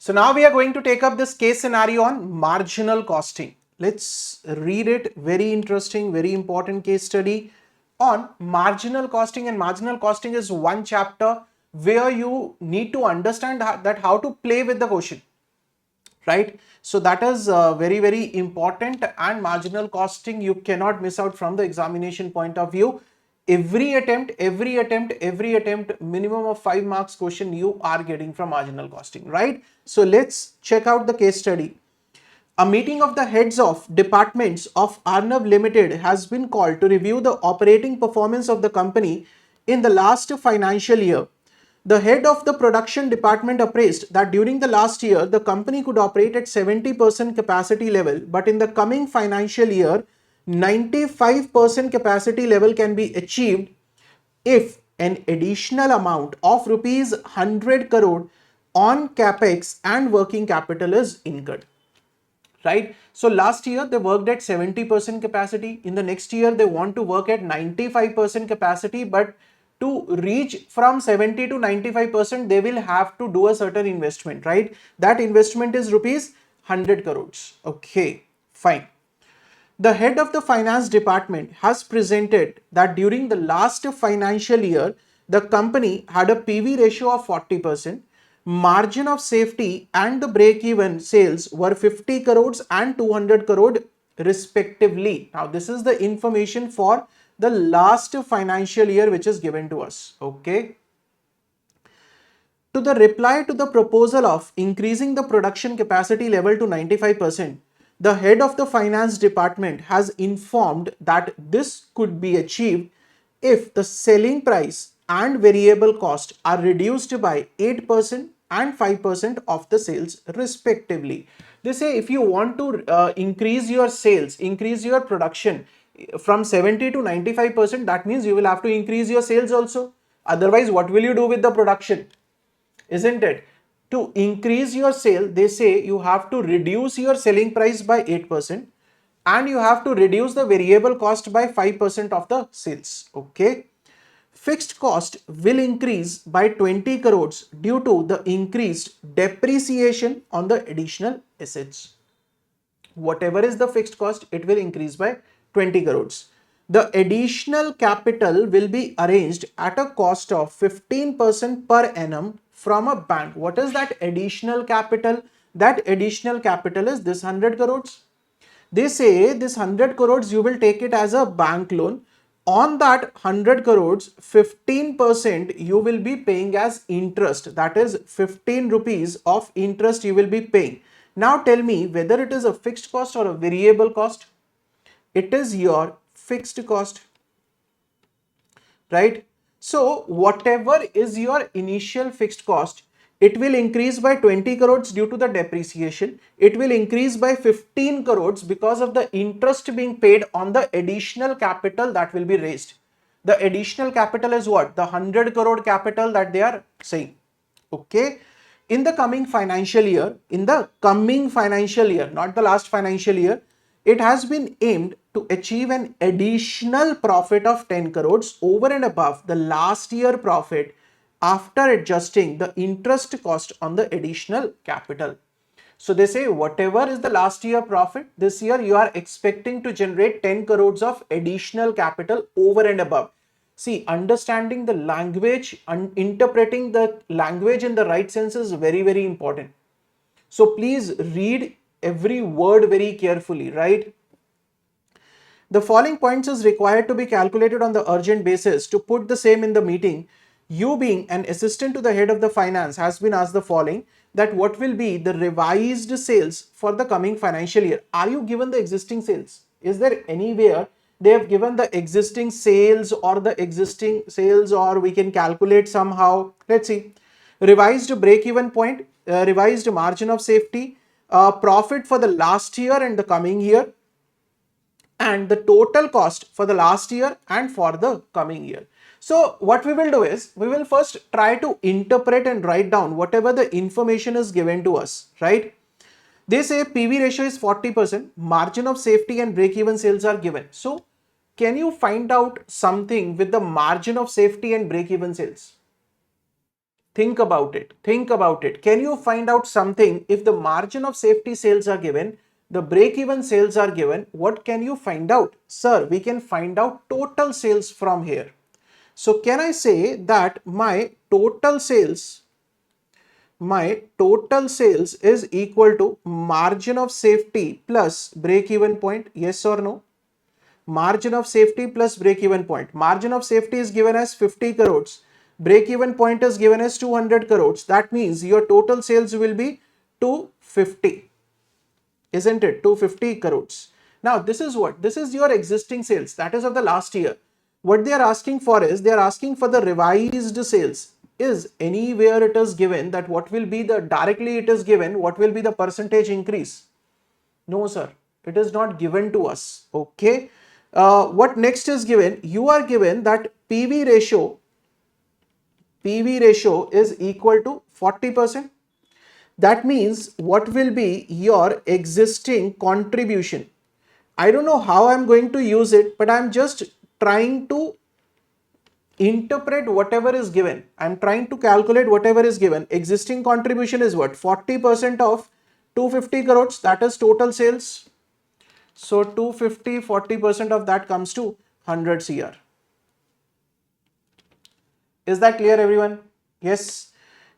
So now we are going to take up this case scenario on marginal costing. Let's read it. Very interesting, very important case study on marginal costing. And marginal costing is one chapter where you need to understand that how to play with the question, right? So that is very important, and marginal costing you cannot miss out from the examination point of view. Every attempt, minimum of 5 marks question you are getting from marginal costing, right? So let's check out the case study. A meeting of the heads of departments of Arnav Limited has been called to review the operating performance of the company in the last financial year. The head of the production department appraised that during the last year, the company could operate at 70% capacity level, but in the coming financial year, 95% capacity level can be achieved if an additional amount of rupees 100 crore on capex and working capital is incurred. Right? So last year they worked at 70% capacity. In the next year they want to work at 95% capacity, but to reach from 70 to 95% they will have to do a certain investment, right? That investment is rupees 100 crores. Okay, fine. The head of the finance department has presented that during the last financial year, the company had a PV ratio of 40%, margin of safety and the break-even sales were 50 crores and 200 crore respectively. Now, this is the information for the last financial year which is given to us. Okay. To the reply to the proposal of increasing the production capacity level to 95%, the head of the finance department has informed that this could be achieved if the selling price and variable cost are reduced by 8% and 5% of the sales respectively. They say if you want to increase your sales, increase your production from 70 to 95%, that means you will have to increase your sales also. Otherwise, what will you do with the production? Isn't it? To increase your sale, they say you have to reduce your selling price by 8% and you have to reduce the variable cost by 5% of the sales. Okay. Fixed cost will increase by 20 crores due to the increased depreciation on the additional assets. Whatever is the fixed cost, it will increase by 20 crores. The additional capital will be arranged at a cost of 15% per annum from a bank. What is that additional capital? That additional capital is this 100 crores. They say this 100 crores you will take it as a bank loan. On that 100 crores, 15% you will be paying as interest. That is 15 rupees of interest you will be paying. Now tell me whether it is a fixed cost or a variable cost. It is your fixed cost, right? So whatever is your initial fixed cost, it will increase by 20 crores due to the depreciation. It will increase by 15 crores because of the interest being paid on the additional capital that will be raised. The additional capital is what? The 100 crore capital that they are saying. Okay. In the coming financial year, not the last financial year, it has been aimed to achieve an additional profit of 10 crores over and above the last year profit after adjusting the interest cost on the additional capital. So they say whatever is the last year profit, this year you are expecting to generate 10 crores of additional capital over and above. See, understanding the language and interpreting the language in the right sense is very important. So please read every word very carefully, right? The following points is required to be calculated on the urgent basis. To put the same in the meeting, you being an assistant to the head of the finance has been asked the following, that what will be the revised sales for the coming financial year. Are you given the existing sales? Is there anywhere they have given the existing sales or or we can calculate somehow? Let's see. Revised break-even point, revised margin of safety, profit for the last year and the coming year, and the total cost for the last year and for the coming year. So what we will do is, we will first try to interpret and write down whatever the information is given to us, right? They say PV ratio is 40%, margin of safety and break-even sales are given. So can you find out something with the margin of safety and break-even sales? Think about it. Think about it. Can you find out something if the margin of safety sales are given, the break-even sales are given? What can you find out? Sir, we can find out total sales from here. So can I say that my total sales is equal to margin of safety plus break-even point? Yes or no? Margin of safety plus break-even point. Margin of safety is given as 50 crores. Break-even point is given as 200 crores. That means your total sales will be 250. Isn't it? 250 crores. Now this is what? This is your existing sales. That is of the last year. What they are asking for is, they are asking for the revised sales. Is anywhere it is given that what will be the, directly it is given, what will be the percentage increase? No, sir. It is not given to us. Okay. What next is given? You are given that PV ratio is equal to 40%. That means what will be your existing contribution? I don't know how I'm going to use it, but I'm just trying to interpret whatever is given. I'm trying to calculate whatever is given. Existing contribution is what? 40% of 250 crores. That is total sales. So 250, 40% of that comes to 100 CR. Is that clear, everyone? Yes.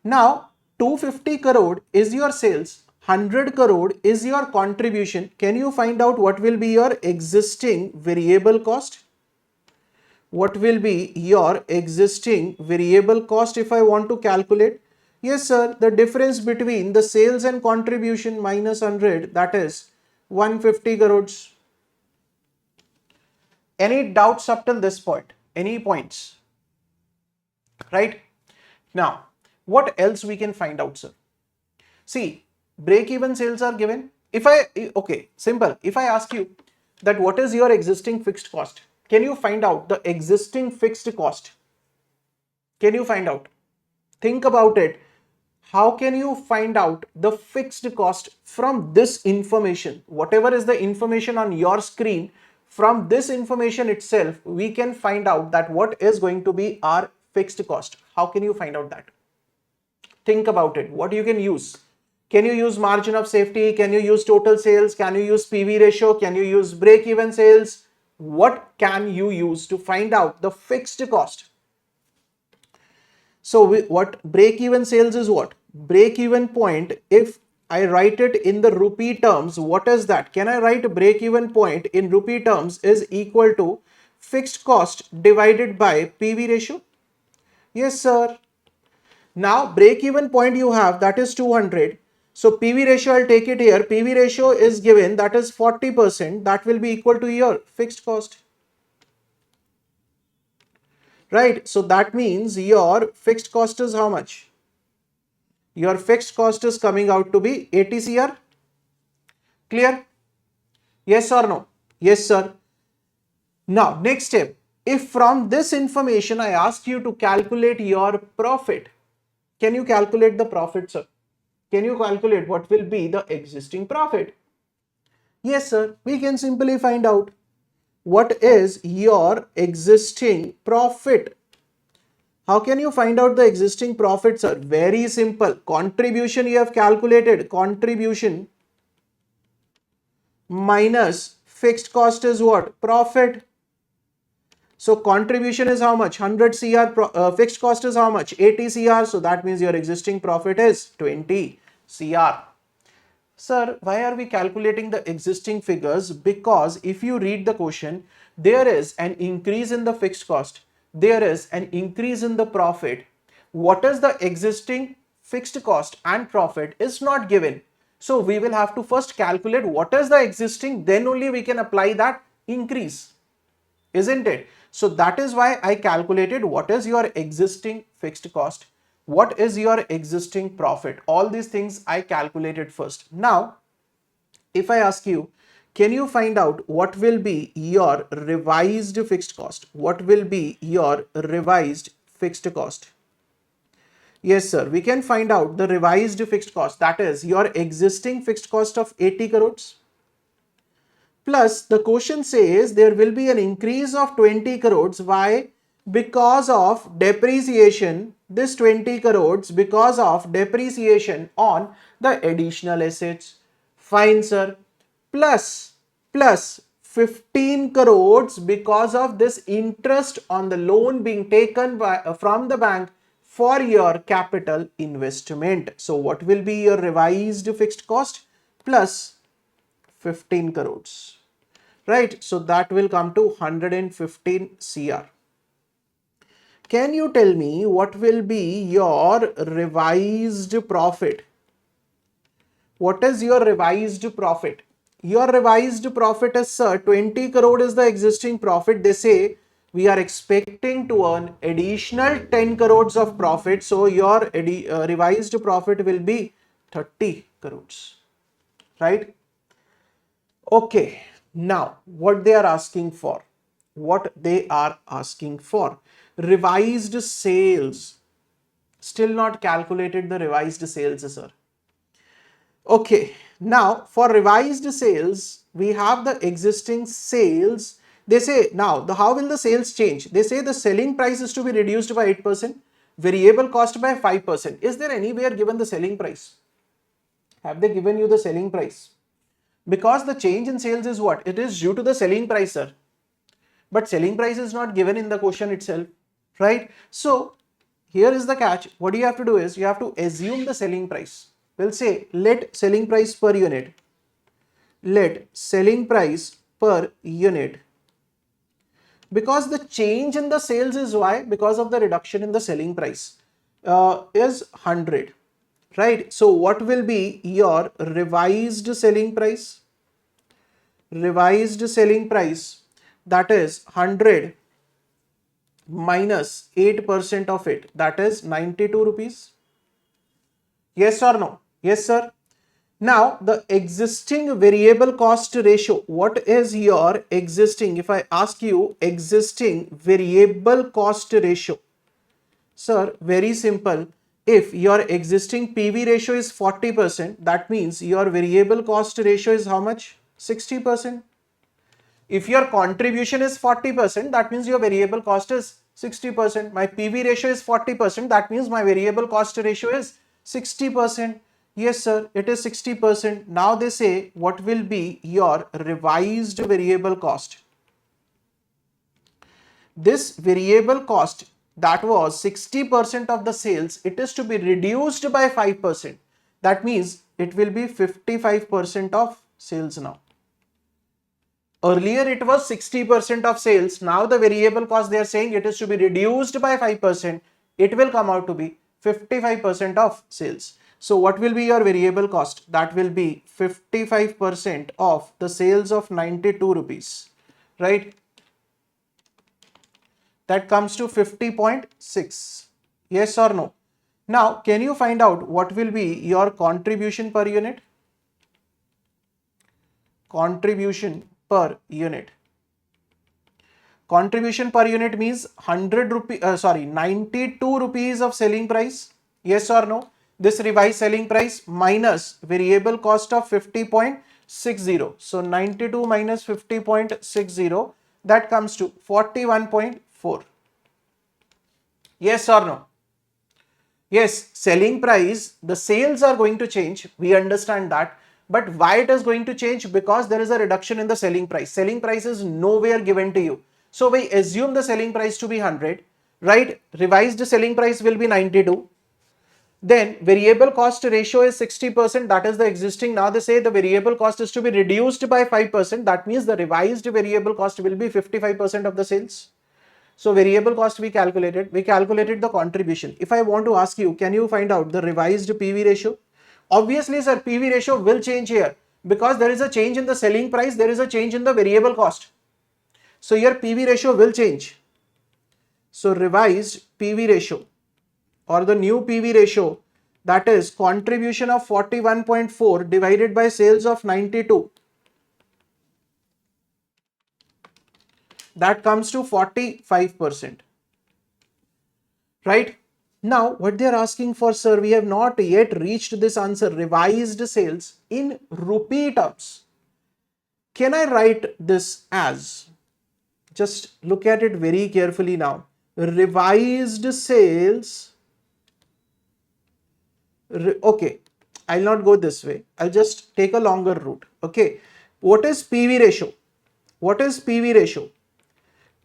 Now 250 crore is your sales, 100 crore is your contribution. Can you find out what will be your existing variable cost? What will be your existing variable cost if I want to calculate? Yes, sir. The difference between the sales and contribution minus 100, that is 150 crores. Any doubts up till this point? Any points? Right? Now, what else we can find out, sir? See, break-even sales are given. Okay, simple. If I ask you that what is your existing fixed cost, can you find out the existing fixed cost? Can you find out? Think about it. How can you find out the fixed cost from this information? Whatever is the information on your screen, from this information itself, we can find out that what is going to be our fixed cost. How can you find out that? Think about it. What you can use? Can you use margin of safety? Can you use total sales? Can you use PV ratio? Can you use break-even sales? What can you use to find out the fixed cost? So what break-even sales is what? Break-even point, if I write it in the rupee terms, what is that? Can I write break-even point in rupee terms is equal to fixed cost divided by PV ratio? Yes, sir. Now break-even point you have, that is 200. So PV ratio, I'll take it here. PV ratio is given, that is 40%. That will be equal to your fixed cost. Right? So that means your fixed cost is how much? Your fixed cost is coming out to be 80 CR. Clear? Yes or no? Yes, sir. Now, next step. If from this information I ask you to calculate your profit, can you calculate the profit, sir? Can you calculate what will be the existing profit? Yes, sir. We can simply find out what is your existing profit. How can you find out the existing profit, sir? Very simple. Contribution you have calculated. Contribution minus fixed cost is what? Profit. So contribution is how much? 100 CR. Fixed cost is how much? 80 CR. So that means your existing profit is 20 CR. Sir, why are we calculating the existing figures? Because if you read the question, there is an increase in the fixed cost. There is an increase in the profit. What is the existing fixed cost and profit is not given. So we will have to first calculate what is the existing, then only we can apply that increase. Isn't it? So that is why I calculated what is your existing fixed cost, what is your existing profit. All these things I calculated first. Now, if I ask you, can you find out what will be your revised fixed cost? What will be your revised fixed cost? Yes, sir. We can find out the revised fixed cost. That is your existing fixed cost of 80 crores. Plus the question says there will be an increase of 20 crores. Why? because of depreciation, this 20 crores because of depreciation on the additional assets. Fine, sir. Plus 15 crores because of this interest on the loan being taken from the bank for your capital investment. So what will be your revised fixed cost? Plus 15 crores. Right? So that will come to 115 CR. Can you tell me what will be your revised profit? What is your revised profit? Your revised profit is, sir, 20 crore is the existing profit. They say we are expecting to earn additional 10 crores of profit. So your revised profit will be 30 crores, right? Okay, now what they are asking for? What they are asking for? Revised sales. Still not calculated the revised sales, sir. Okay, now for revised sales, we have the existing sales. They say now how will the sales change? They say the selling price is to be reduced by 8%, variable cost by 5%. Is there anywhere given the selling price? Have they given you the selling price? Because the change in sales is what? It is due to the selling price, sir. But selling price is not given in the question itself, right? So here is the catch. What you have to do is you have to assume the selling price. We'll say let selling price per unit. Let selling price per unit. Because the change in the sales is why? Because of the reduction in the selling price is 100, right? So what will be your revised selling price? Revised selling price, that is 100 minus 8% of it, that is 92 rupees. Yes or no? Yes, sir. Now the existing variable cost ratio, what is your existing? If I ask you existing variable cost ratio, sir, very simple. If your existing PV ratio is 40%, that means your variable cost ratio is how much? 60%. If your contribution is 40%, that means your variable cost is 60%. My PV ratio is 40%, that means my variable cost ratio is 60%. Yes, sir, it is 60%. Now they say what will be your revised variable cost? This variable cost that was 60% of the sales, it is to be reduced by 5%. That means it will be 55% of sales now. Earlier it was 60% of sales. Now the variable cost they are saying it is to be reduced by 5%. It will come out to be 55% of sales. So what will be your variable cost? That will be 55% of the sales of 92 rupees, right? That comes to 50.6. Yes or no? Now, can you find out what will be your contribution per unit? Contribution per unit. Contribution per unit means 92 rupees of selling price. Yes or no? This revised selling price minus variable cost of 50.60. So 92 minus 50.60, that comes to 41.4. Yes or no? Yes, selling price, the sales are going to change. We understand that. But why it is going to change? Because there is a reduction in the selling price. Selling price is nowhere given to you. So we assume the selling price to be 100, right? Revised selling price will be 92. Then variable cost ratio is 60%. That is the existing. Now they say the variable cost is to be reduced by 5%. That means the revised variable cost will be 55% of the sales. So variable cost we calculated the contribution. If I want to ask you, can you find out the revised PV ratio? Obviously, sir, PV ratio will change here because there is a change in the selling price, there is a change in the variable cost. So your PV ratio will change. So revised PV ratio or the new PV ratio, that is contribution of 41.4 divided by sales of 92. That comes to 45%. Right? Now, what they are asking for, sir, we have not yet reached this answer. Revised sales in rupee terms. Can I write this as? Just look at it very carefully now. revised sales. Okay, I'll not go this way. I'll just take a longer route. Okay, what is PV ratio? What is PV ratio?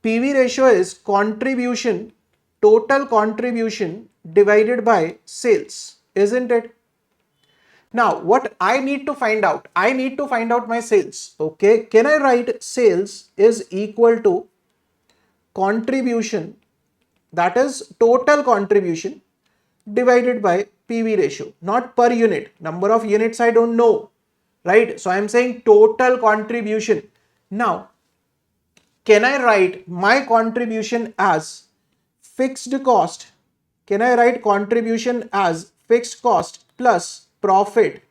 PV ratio is contribution, total contribution divided by sales, isn't it? Now, what I need to find out? I need to find out my sales. Okay, can I write sales is equal to contribution, that is total contribution divided by PV ratio, not per unit. Number of units I don't know, right? So I am saying total contribution. Now, can I write my contribution as fixed cost? Can I write contribution as fixed cost plus profit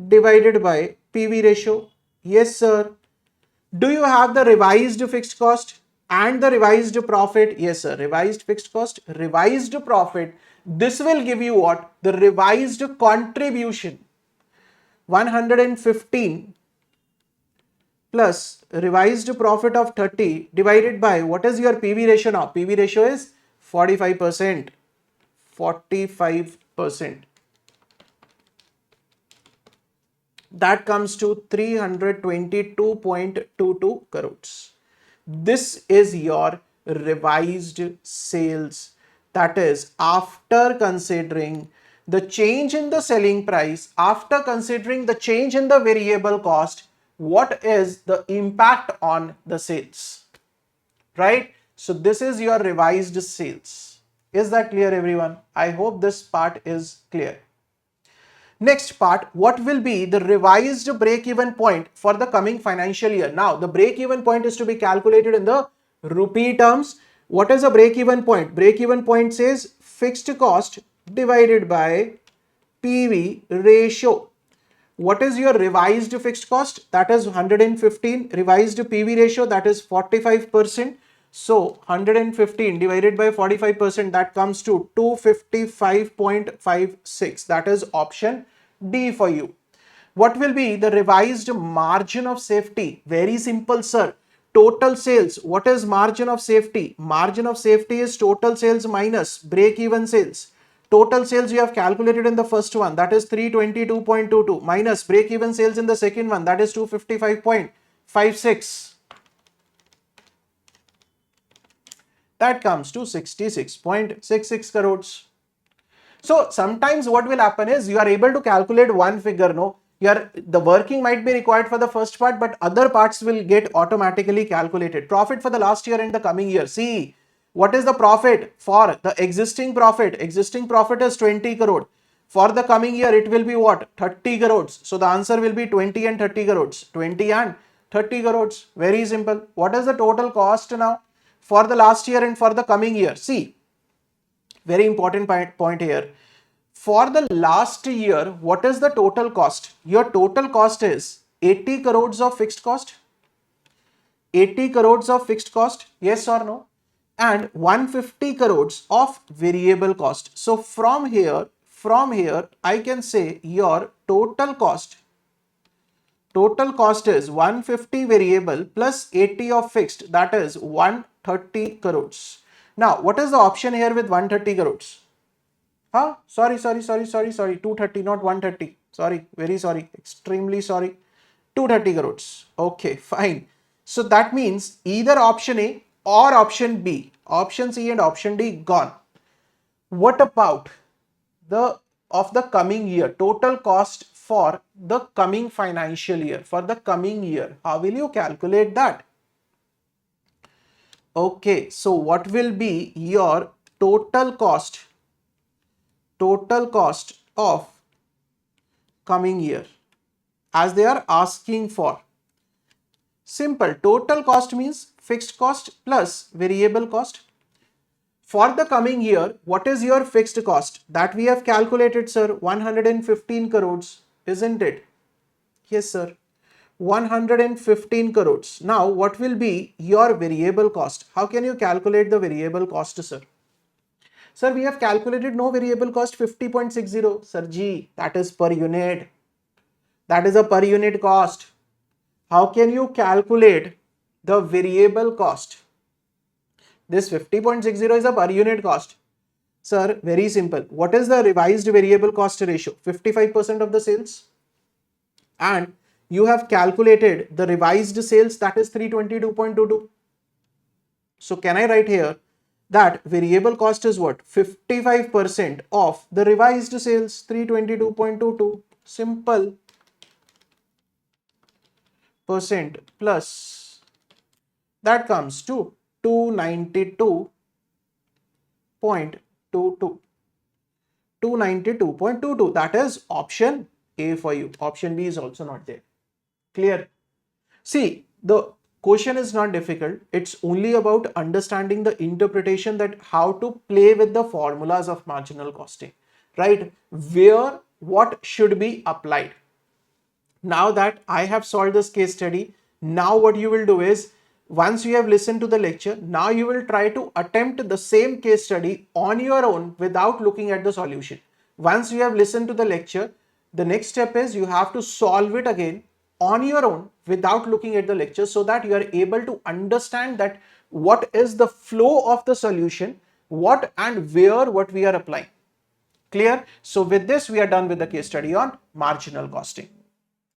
divided by PV ratio? Yes, sir. Do you have the revised fixed cost and the revised profit? Yes, sir. Revised fixed cost, revised profit. This will give you what? The revised contribution. 115 plus revised profit of 30 divided by what is your PV ratio now? PV ratio is 45%. 45%. That comes to 322.22 crores. This is your revised sales. That is after considering the change in the selling price, after considering the change in the variable cost, what is the impact on the sales, right? So this is your revised sales. Is that clear, everyone? I hope this part is clear. Next part, what will be the revised break-even point for the coming financial year? Now, the break-even point is to be calculated in the rupee terms. What is a break-even point? Break-even point says fixed cost divided by PV ratio. What is your revised fixed cost? That is 115. Revised PV ratio, that is 45%. So 115 divided by 45%, that comes to 255.56. That is option D for you. What will be the revised margin of safety? Very simple, sir. Total sales. What is margin of safety? Margin of safety is total sales minus break-even sales. Total sales you have calculated in the first one, that is 322.22, minus break-even sales in the second one, that is 255.56. That comes to 66.66 crores. So sometimes what will happen is you are able to calculate one figure, no? The working might be required for the first part, but other parts will get automatically calculated. Profit for the last year and the coming year. See, what is the profit for the existing profit? Existing profit is 20 crore. For the coming year, it will be what? 30 crores. So the answer will be 20 and 30 crores. 20 and 30 crores. Very simple. What is the total cost now for the last year and for the coming year? See, very important point here. For the last year, what is the total cost? Your total cost is 80 crores of fixed cost. 80 crores of fixed cost, yes or no? And 150 crores of variable cost. So from here, I can say your total cost is 150 variable plus 80 of fixed, that is 130 crores. Now, what is the option here with 130 crores? Huh? Sorry, 230, not 130. Sorry, very sorry, extremely sorry. 230 crores. Okay, fine. So that means either option A or option B. Option C and option D gone. What about the coming year? Total cost for the coming financial year. For the coming year, how will you calculate that? Okay, so what will be your total cost? Total cost of coming year, as they are asking for. Simple. Total cost means fixed cost plus variable cost. For the coming year, what is your fixed cost? That we have calculated, sir, 115 crores, isn't it? Yes, sir. 115 crores. Now, what will be your variable cost? How can you calculate the variable cost, sir? Sir, we have calculated no variable cost 50.60. Sir G, that is per unit. That is a per unit cost. How can you calculate the variable cost? This 50.60 is a per unit cost. Sir, very simple. What is the revised variable cost ratio? 55% of the sales. And you have calculated the revised sales, that is 322.22. So can I write here that variable cost is what? 55% of the revised sales, 322.22. Simple. Percent plus, that comes to 292.22. 292.22. That is option A for you. Option B is also not there. Clear? See, the question is not difficult. It's only about understanding the interpretation, that how to play with the formulas of marginal costing, right? Where what should be applied. Now that I have solved this case study, now what you will do is, once you have listened to the lecture, now you will try to attempt the same case study on your own without looking at the solution. Once you have listened to the lecture, the next step is you have to solve it again on your own without looking at the lecture, so that you are able to understand that what is the flow of the solution, what and where what we are applying. Clear? So with this, we are done with the case study on marginal costing.